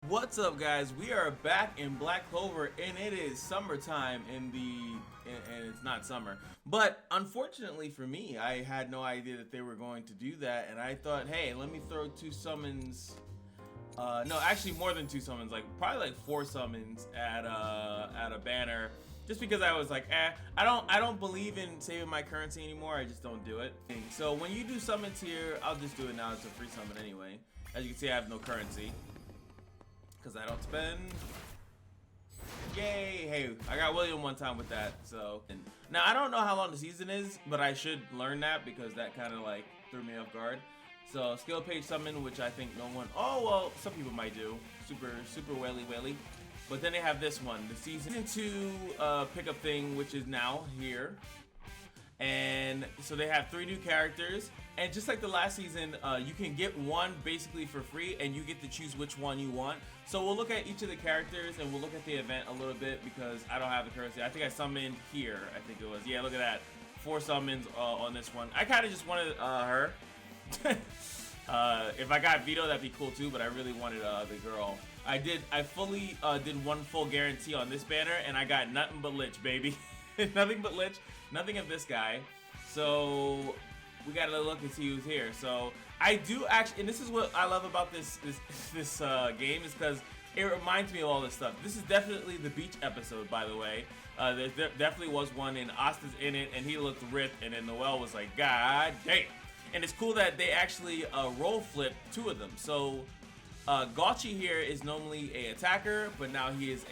What's up, guys? We are back in Black Clover, and it is summertime and it's not summer. But unfortunately for me, I had no idea that they were going to do that, and I thought, hey, let me throw two summons. No, actually more than two summons, like probably like 4 summons at a banner. Just because I was like, I don't believe in saving my currency anymore. I just don't do it. So when you do summons here, I'll just do it now. It's a free summon anyway. As you can see, I have no currency because I don't spend. Yay! Hey, I got William one time with that. So now I don't know how long the season is, but I should learn that because that kind of like threw me off guard. So skill page summon, which I think no one. Oh well, some people might do. Super whaley. But then they have this one, the season 2 pickup thing, which is now here. And so they have 3 new characters. And just like the last season, you can get one basically for free, and you get to choose which one you want. So we'll look at each of the characters, and we'll look at the event a little bit because I don't have the currency. I think I summoned here, I think it was. Yeah, look at that. 4 summons on this one. I kind of just wanted her. If I got Vito, that'd be cool too, but I really wanted the girl. I fully did one full guarantee on this banner, and I got nothing but Lich, baby. Nothing but Lich, nothing of this guy. So we gotta look and see who's here. So I do actually, and this is what I love about this game, is because it reminds me of all this stuff. This is definitely the beach episode, by the way. There definitely was one, and Asta's in it, and he looked ripped, and then Noel was like, God damn. And it's cool that they actually roll flip 2 of them. So Gauchi here is normally a attacker, but now he is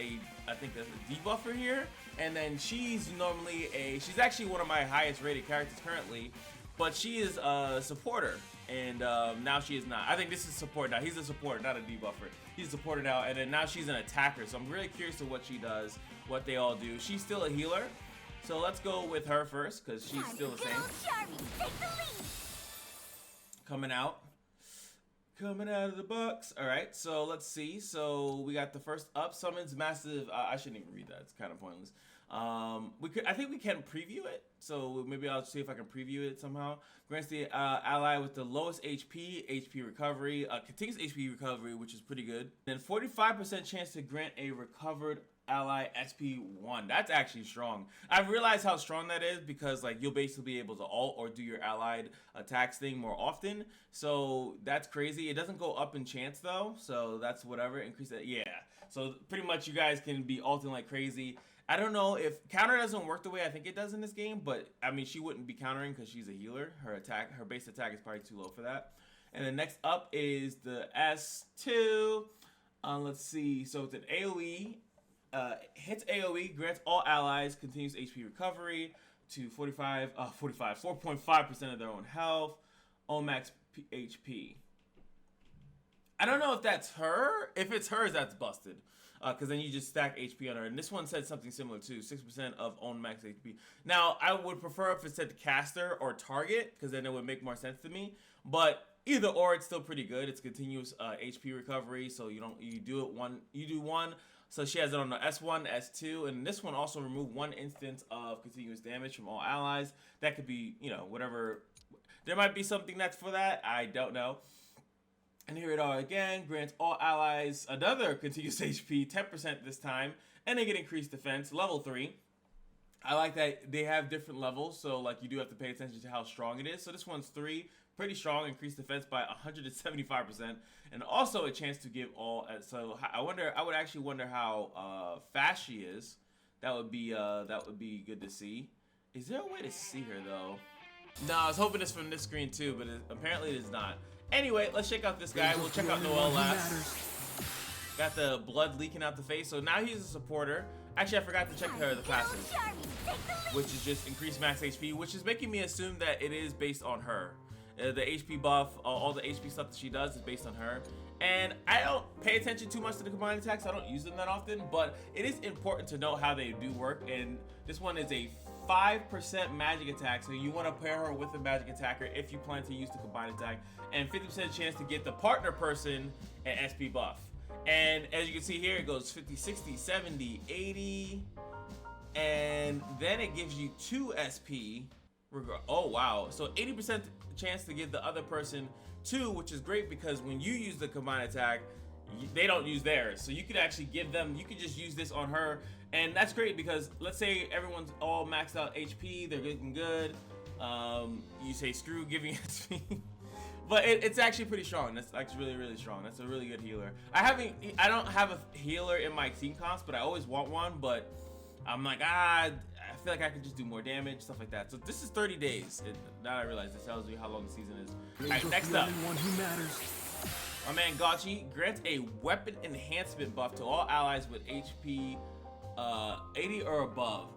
I think a debuffer here. And then she's normally she's actually one of my highest rated characters currently, but she is a supporter, and now she is not. I think this is support now. He's a supporter, not a debuffer. He's a supporter now, and then now she's an attacker. So I'm really curious to what she does, what they all do. She's still a healer, so let's go with her first because she's still the same. Coming out of the box. All right, so let's see. So we got the first up, summons massive. I shouldn't even read that. It's kind of pointless. I think we can preview it. So maybe I'll see if I can preview it somehow. Grants the ally with the lowest HP recovery, continuous HP recovery, which is pretty good. Then 45% chance to grant a recovered ally SP1. That's actually strong. I've realized how strong that is because like you'll basically be able to ult or do your allied attacks thing more often. So that's crazy. It doesn't go up in chance though, so that's whatever. Increase that. Yeah. So pretty much you guys can be ulting like crazy. I don't know if counter doesn't work the way I think it does in this game, but I mean she wouldn't be countering because she's a healer. Her base attack is probably too low for that. And then next up is the S2. Let's see. So it's an AoE. Hits AoE, grants all allies continuous HP recovery to 4.5% of their own health, own max HP. I don't know if that's her. If it's hers, that's busted. Because then you just stack HP on her. And this one said something similar too, 6% of own max HP. Now, I would prefer if it said caster or target, because then it would make more sense to me. But either or, it's still pretty good. It's continuous HP recovery, so you do one. So she has it on the S1, S2, and this one also remove 1 instance of continuous damage from all allies. That could be, you know, whatever. There might be something that's for that. I don't know. And here it are again. Grants all allies another continuous HP, 10% this time, and they get increased defense, level 3. I like that they have different levels, so like you do have to pay attention to how strong it is. So this one's 3, pretty strong, increased defense by 175%, and also a chance to give all. So I would actually wonder how fast she is. That would be good to see. Is there a way to see her though? No, I was hoping it's from this screen too, but apparently it is not. Anyway, let's check out this guy. We'll check out Noel last. Got the blood leaking out the face, so now he's a supporter. Actually, I forgot to check her the passive, which is just increased max HP, which is making me assume that it is based on her. The HP buff, all the HP stuff that she does is based on her. And I don't pay attention too much to the combined attacks. I don't use them that often, but it is important to know how they do work. And this one is a 5% magic attack, so you want to pair her with a magic attacker if you plan to use the combined attack, and 50% chance to get the partner person an SP buff. And as you can see here, it goes 50, 60, 70, 80, and then it gives you 2 SP. Oh wow, so 80% chance to give the other person 2, which is great because when you use the combined attack, they don't use theirs. So you could actually give them, you could just use this on her. And that's great because let's say everyone's all maxed out HP, they're looking good. You say screw giving HP. But it's actually pretty strong. That's actually really, really strong. That's a really good healer. I don't have a healer in my team comps, but I always want one. But I'm like, I feel like I could just do more damage, stuff like that. So this is 30 days. Now I realize this tells you how long the season is. All right, next up. My man Gauchi grants a weapon enhancement buff to all allies with HP 80 or above.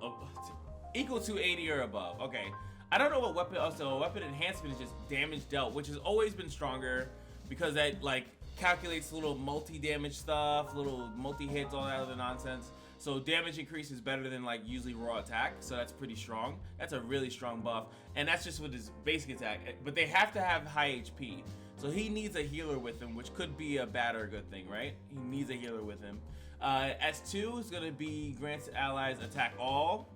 Equal to 80 or above. Okay. I don't know what weapon. Also, weapon enhancement is just damage dealt, which has always been stronger because that like calculates little multi-damage stuff, little multi-hits, all that other nonsense. So damage increase is better than like usually raw attack, so that's pretty strong. That's a really strong buff, and that's just with his basic attack. But they have to have high HP, so he needs a healer with him, which could be a bad or a good thing, right? He needs a healer with him. S2 is gonna be grants allies attack all.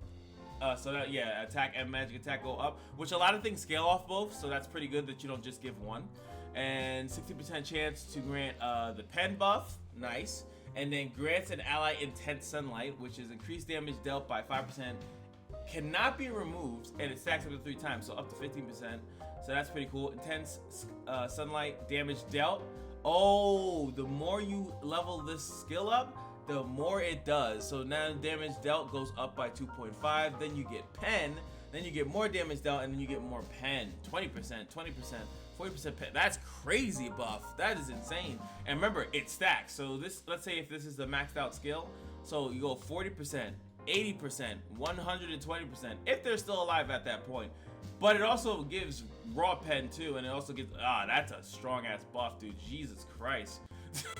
So that, yeah, attack and magic attack go up, which a lot of things scale off both, so that's pretty good that you don't just give one. And 60% chance to grant the pen buff, nice. And then grants an ally intense sunlight, which is increased damage dealt by 5%, cannot be removed, and it stacks up to 3 times, so up to 15%. So that's pretty cool. Intense sunlight damage dealt. Oh, the more you level this skill up, the more it does. So now damage dealt goes up by 2.5, then you get pen, then you get more damage dealt, and then you get more pen. 20%, 20%, 40% pen. That's crazy buff. That is insane. And remember, it stacks. So this, let's say if this is the maxed out skill, so you go 40%, 80%, 120%, if they're still alive at that point. But it also gives raw pen too, and it also gives, that's a strong ass buff, dude. Jesus Christ.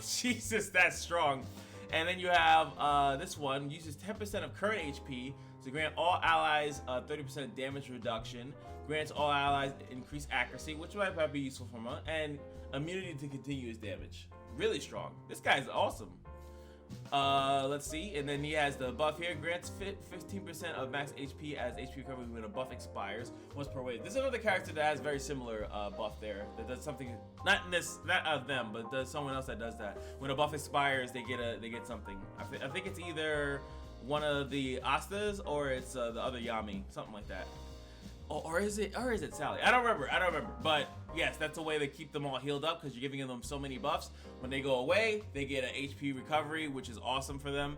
Jesus, that's strong. And then you have this one, uses 10% of current HP to grant all allies 30% damage reduction, grants all allies increased accuracy, which might be useful for them, and immunity to continuous damage. Really strong. This guy's awesome. Let's see, and then he has the buff here, grants 15% of max HP as HP recovery when a buff expires once per wave. This is another character that has very similar buff there, that does something, not of them, but does someone else that does that. When a buff expires, they get something. I think it's either one of the Astas or it's the other Yami, something like that. Or is it Sally? I don't remember. But yes, that's a way to keep them all healed up because you're giving them so many buffs. When they go away, they get an HP recovery, which is awesome for them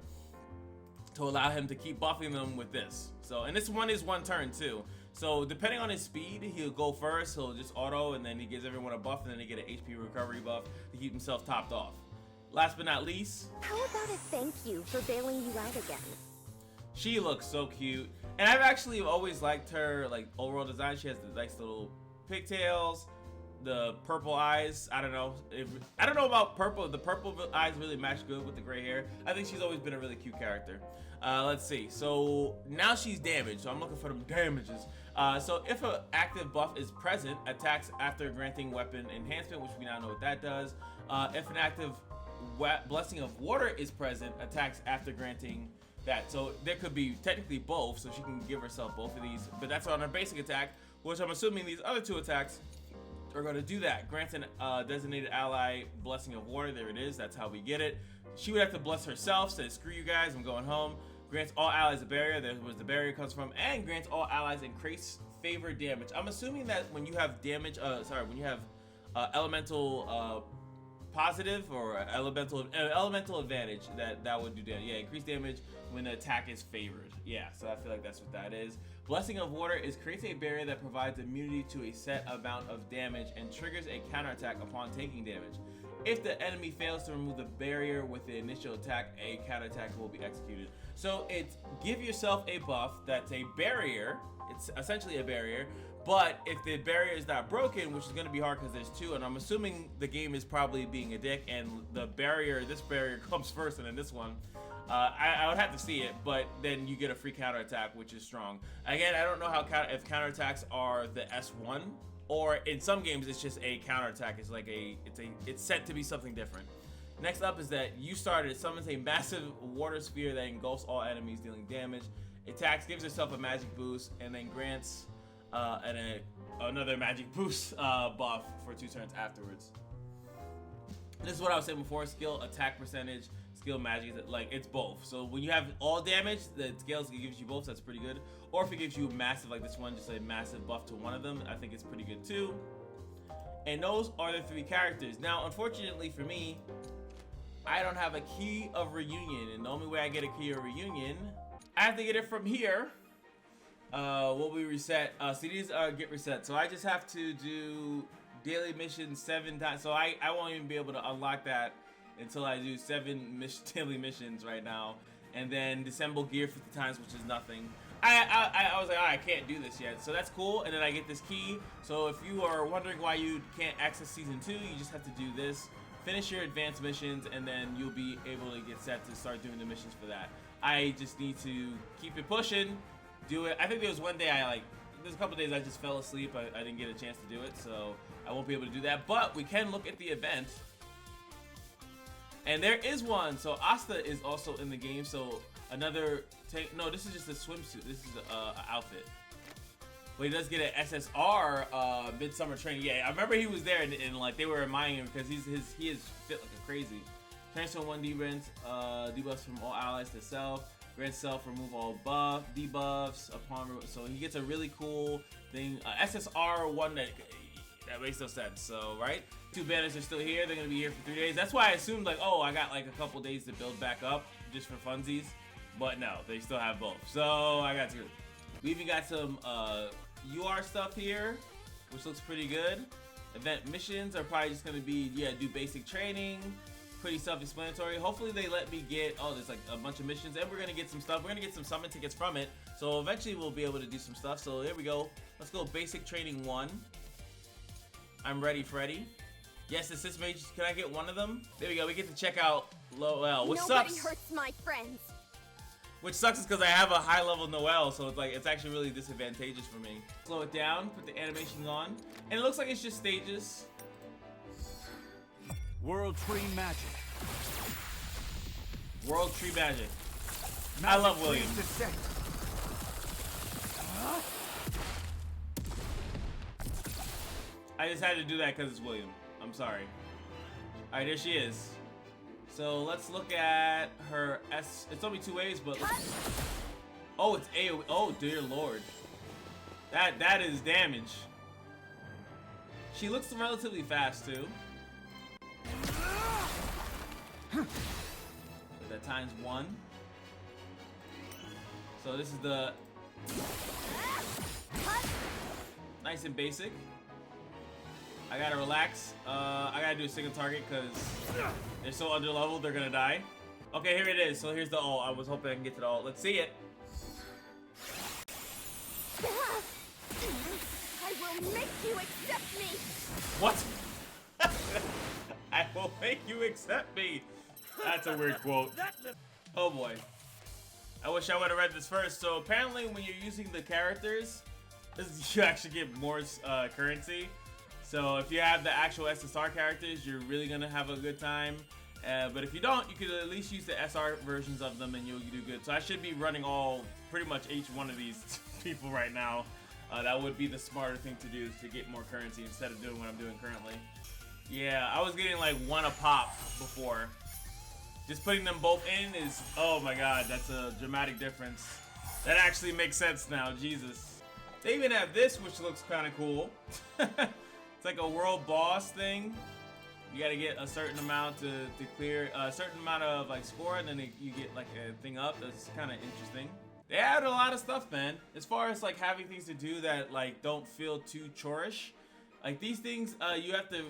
to allow him to keep buffing them with this. So, and this one is one turn too. So depending on his speed, he'll go first. He'll just auto, and then he gives everyone a buff, and then they get an HP recovery buff to keep himself topped off. Last but not least, how about a thank you for bailing you out again? She looks so cute. And I've actually always liked her like overall design. She has the nice little pigtails, the purple eyes. I don't know about purple. The purple eyes really match good with the gray hair. I think she's always been a really cute character. Let's see. So now she's damaged. So I'm looking for them damages. So if an active buff is present, attacks after granting weapon enhancement, which we now know what that does. If an active blessing of water is present, attacks after granting that. So there could be technically both, so she can give herself both of these, but that's on her basic attack, which I'm assuming these other two attacks are going to do that. Grants an designated ally blessing of water. There it is. That's how we get it. She would have to bless herself, says screw you guys, I'm going home. Grants all allies a barrier. There's where the barrier comes from, and grants all allies increased favor damage. I'm assuming that when you have damage, when you have elemental positive or elemental advantage, that would do damage. Yeah, increased damage when the attack is favored. Yeah, so I feel like that's what that is. Blessing of Water creates a barrier that provides immunity to a set amount of damage and triggers a counterattack upon taking damage. If the enemy fails to remove the barrier with the initial attack, a counterattack will be executed. So it's give yourself a buff that's a barrier. It's essentially a barrier. But if the barrier is not broken, which is going to be hard because there's two, and I'm assuming the game is probably being a dick, and this barrier comes first, and then this one, I would have to see it, but then you get a free counterattack, which is strong. Again, I don't know if counterattacks are the S1, or in some games it's just a counterattack. It's like it's set to be something different. Next up is that you started. It summons a massive water sphere that engulfs all enemies, dealing damage. Attacks, gives herself a magic boost, and then grants another magic boost buff for 2 turns afterwards. This is what I was saying before, skill, attack percentage, skill magic, like it's both. So when you have all damage, the scales gives you both, so that's pretty good. Or if it gives you massive, like this one, just a massive buff to one of them, I think it's pretty good too. And those are the 3 characters. Now, unfortunately for me, I don't have a key of reunion, and the only way I get a key of reunion, I have to get it from here. What we reset, so these get reset. So I just have to do daily missions 7 times. So I won't even be able to unlock that until I do 7 daily missions right now, and then disassemble gear 50 times, which is nothing. I was like, oh, I can't do this yet, so that's cool. And then I get this key. So if you are wondering why you can't access season 2, you just have to do this, finish your advanced missions, and then you'll be able to get set to start doing the missions for that. I just need to keep it pushing, do it. I think there was one day there's a couple days I just fell asleep. I didn't get a chance to do it, so I won't be able to do that. But we can look at the event. And there is one. So Asta is also in the game. So another tank. No, this is just a swimsuit. This is an outfit. But he does get an SSR midsummer training. Yeah, I remember he was there, and like they were reminding him because he is fit like a crazy. Transfer 1 debuffs from all allies to self. Grant self remove all debuffs upon. So he gets a really cool thing. SSR 1 that makes no sense. So right, 2 banners are still here. They're gonna be here for 3 days. That's why I assumed like, oh, I got like a couple days to build back up just for funsies. But no, they still have both. So I got 2. We even got some UR stuff here, which looks pretty good. Event missions are probably just gonna be, yeah, do basic training. Pretty self-explanatory. Hopefully they let me get, oh, there's like a bunch of missions, and we're gonna get some stuff. We're gonna get some summon tickets from it. So eventually we'll be able to do some stuff. So here we go. Let's go basic training 1. I'm ready, Freddy. Yes, assist mage. Can I get one of them? There we go. We get to check out Lowell, which Nobody sucks. hurts my friends. Which sucks is because I have a high level Noelle, so it's like it's actually really disadvantageous for me. Slow it down, put the animation on, and it looks like it's just stages. World Tree Magic. World Tree Magic. I love William. I just had to do that because it's William. I'm sorry. All right, there she is. So let's look at her S. It's only 2 ways, but oh, it's AoE. Oh dear lord, that is damage. She looks relatively fast too. That times 1. So this is the nice and basic. I gotta relax. I gotta do a single target because they're so under leveled, they're gonna die. Okay, here it is. So here's the ult. I was hoping I can get to the ult. Let's see it. I will make you accept me. What? I will make you accept me. That's a weird quote. Oh boy. I wish I would have read this first. So apparently when you're using the characters, you actually get more currency. So if you have the actual SSR characters, you're really gonna have a good time. But if you don't, you could at least use the SR versions of them and you'll do good. So I should be running pretty much each one of these people right now. That would be the smarter thing to do, to get more currency instead of doing what I'm doing currently. Yeah, I was getting like 1 a pop before. Just putting them both in is, oh my god, that's a dramatic difference. That actually makes sense now, Jesus. They even have this, which looks kind of cool. It's like a world boss thing. You gotta get a certain amount to clear a certain amount of like score, and then you get like a thing up. That's kind of interesting. They add a lot of stuff, man. As far as like having things to do that like don't feel too chorish. Like these things, you have to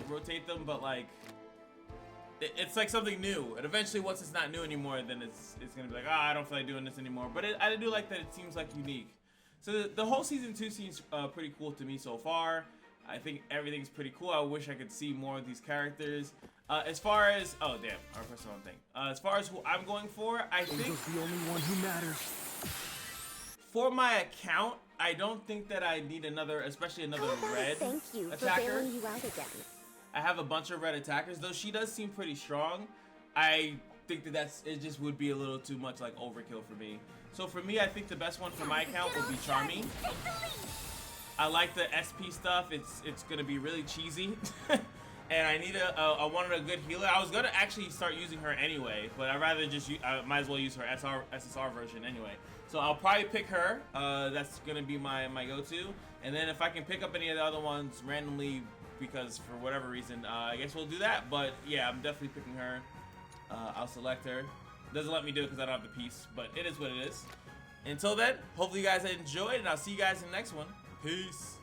rotate them, but like it's like something new. And eventually, once it's not new anymore, then it's gonna be like, I don't feel like doing this anymore. But I do like that it seems like unique. So the whole season 2 seems pretty cool to me so far. I think everything's pretty cool. I wish I could see more of these characters. As far as, oh damn, our personal thing. As far as who I'm going for, I think Angel's the only one who matters. For my account, I don't think that I need another, especially another red Thank you attacker. for bailing you out again. I have a bunch of red attackers, though she does seem pretty strong. I think that it just would be a little too much like overkill for me. So for me, I think the best one for my account would be Charmy. I like the SP stuff. It's gonna be really cheesy. and I need I wanted a good healer. I was gonna actually start using her anyway, but I'd rather just I might as well use her SSR version anyway. So I'll probably pick her. That's gonna be my go-to, and then if I can pick up any of the other ones randomly because for whatever reason, I guess we'll do that. But yeah, I'm definitely picking her. I'll select her. Doesn't let me do it because I don't have the piece, but it is what it is. Until then, hopefully you guys enjoyed, and I'll see you guys in the next one. Peace.